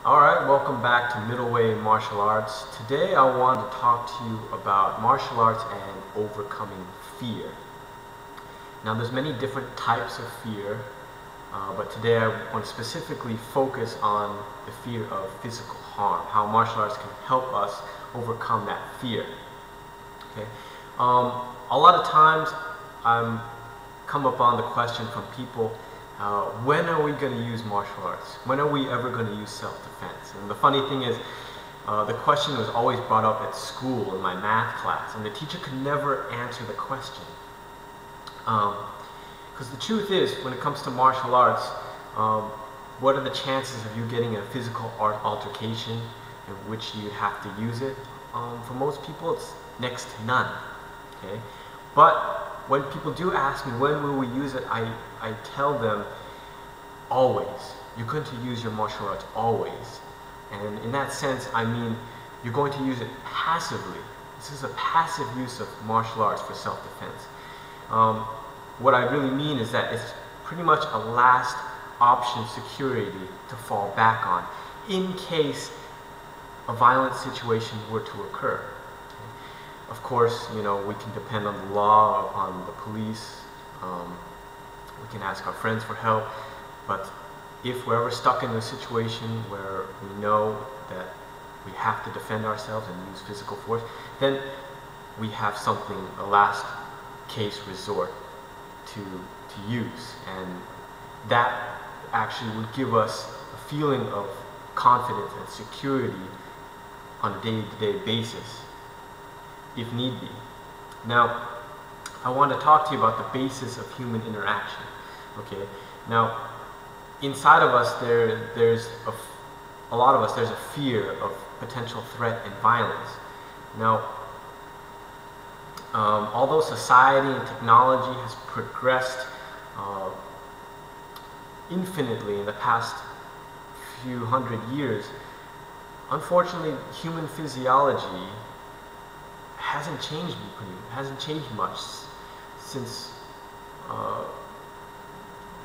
Alright, welcome back to Middleway Martial Arts. Today I want to talk to you about martial arts and overcoming fear. Now there's many different types of fear, but today I want to specifically focus on the fear of physical harm, how martial arts can help us overcome that fear. Okay. A lot of times I'm come upon the question from people, when are we going to use martial arts? When are we ever going to use self-defense? And the funny thing is, the question was always brought up at school in my math class, and the teacher could never answer the question. Because the truth is, when it comes to martial arts, what are the chances of you getting a physical art altercation in which you have to use it? For most people, it's next to none. Okay? But when people do ask me, when will we use it, I tell them, always. You're going to use your martial arts always. And in that sense, I mean, you're going to use it passively. This is a passive use of martial arts for self-defense. What I really mean is that it's pretty much a last option security to fall back on in case a violent situation were to occur. Of course, you know, we can depend on the law, on the police, we can ask our friends for help, but if we're ever stuck in a situation where we know that we have to defend ourselves and use physical force, then we have something, a last case resort to use, and that actually would give us a feeling of confidence and security on a day-to-day basis, if need be. Now, I want to talk to you about the basis of human interaction. Okay. Now, inside of us, there's a lot of us. There's a fear of potential threat and violence. Now, although society and technology has progressed infinitely in the past few hundred years, unfortunately, human physiology hasn't changed much since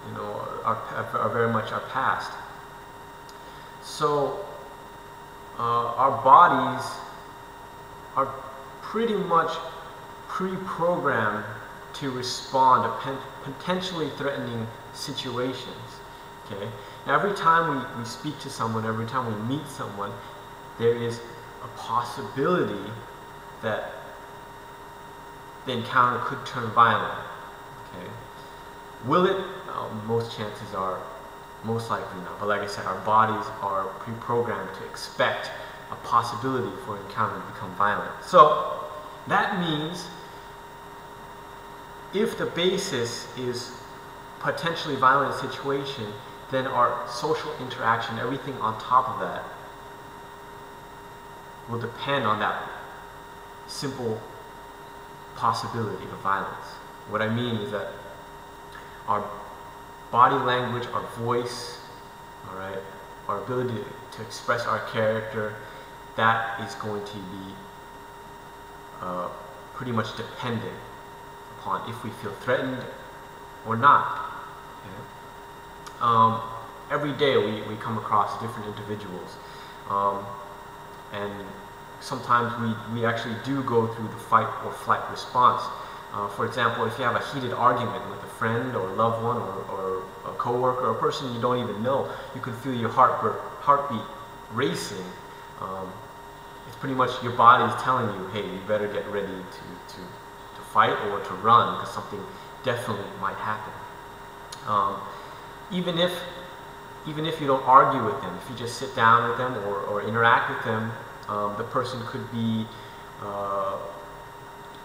you know, our very much our past. So our bodies are pretty much pre-programmed to respond to potentially threatening situations. Okay. Now, every time we speak to someone, every time we meet someone, there is a possibility that the encounter could turn violent. Okay. Will it? Most chances are most likely not. But like I said, our bodies are pre-programmed to expect a possibility for an encounter to become violent. So that means if the basis is potentially violent situation, then our social interaction, everything on top of that, will depend on that simple possibility of violence. What I mean is that our body language, our voice, all right, our ability to express our character, that is going to be pretty much dependent upon if we feel threatened or not. Okay? Every day we come across different individuals, and sometimes we actually do go through the fight or flight response. For example, if you have a heated argument with a friend or a loved one or a coworker or a person you don't even know, you can feel your heartbeat racing. It's pretty much your body is telling you, hey, you better get ready to fight or to run, because something definitely might happen. Even if you don't argue with them, if you just sit down with them or interact with them, the person could be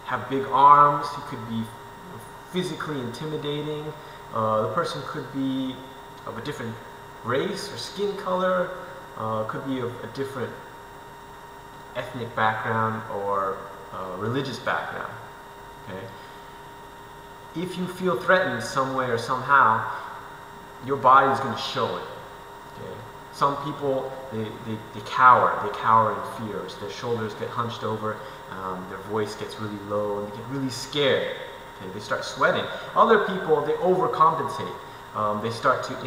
have big arms, he could be physically intimidating, the person could be of a different race or skin color, could be of a different ethnic background or religious background. Okay? If you feel threatened some way or somehow, your body is going to show it. Okay? Some people, they cower in fear. Their shoulders get hunched over, their voice gets really low, and they get really scared. Okay? They start sweating. Other people, they overcompensate. They start to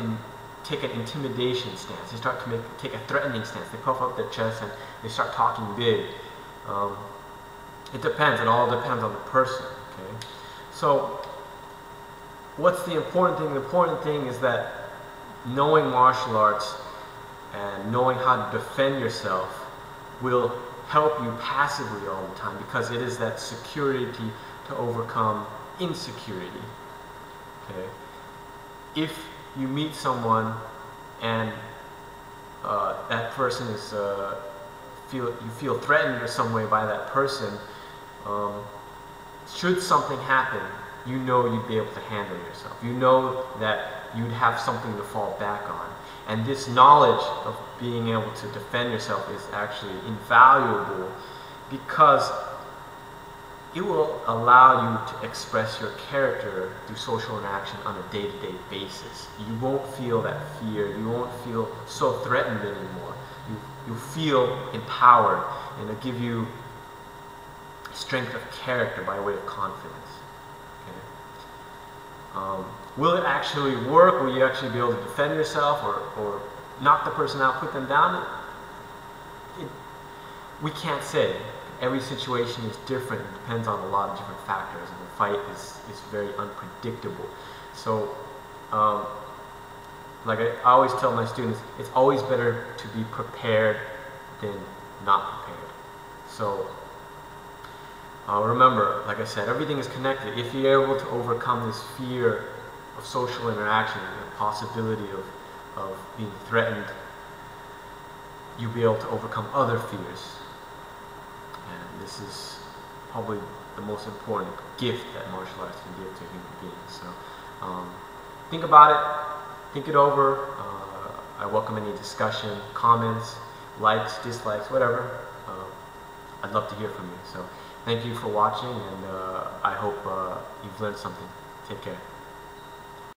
take an intimidation stance. They start to take a threatening stance. They puff up their chest and they start talking big. It depends. It all depends on the person. Okay. So, what's the important thing? The important thing is that knowing martial arts and knowing how to defend yourself will help you passively all the time, because it is that security to overcome insecurity. Okay. If you meet someone and that person is you feel threatened in some way by that person, should something happen, you know you'd be able to handle yourself. You know that you'd have something to fall back on. And this knowledge of being able to defend yourself is actually invaluable, because it will allow you to express your character through social interaction on a day-to-day basis. You won't feel that fear. You won't feel so threatened anymore. You feel empowered, and it'll give you strength of character by way of confidence. Okay? Will it actually work? Will you actually be able to defend yourself or knock the person out, put them down? We can't say. Every situation is different. It depends on a lot of different factors, and the fight is very unpredictable. So, like I always tell my students, it's always better to be prepared than not prepared. So, remember, like I said, everything is connected. If you're able to overcome this fear of social interaction, the possibility of being threatened, you'll be able to overcome other fears. And this is probably the most important gift that martial arts can give to a human being. So think about it, think it over. I welcome any discussion, comments, likes, dislikes, whatever. I'd love to hear from you. So thank you for watching, and I hope you've learned something. Take care.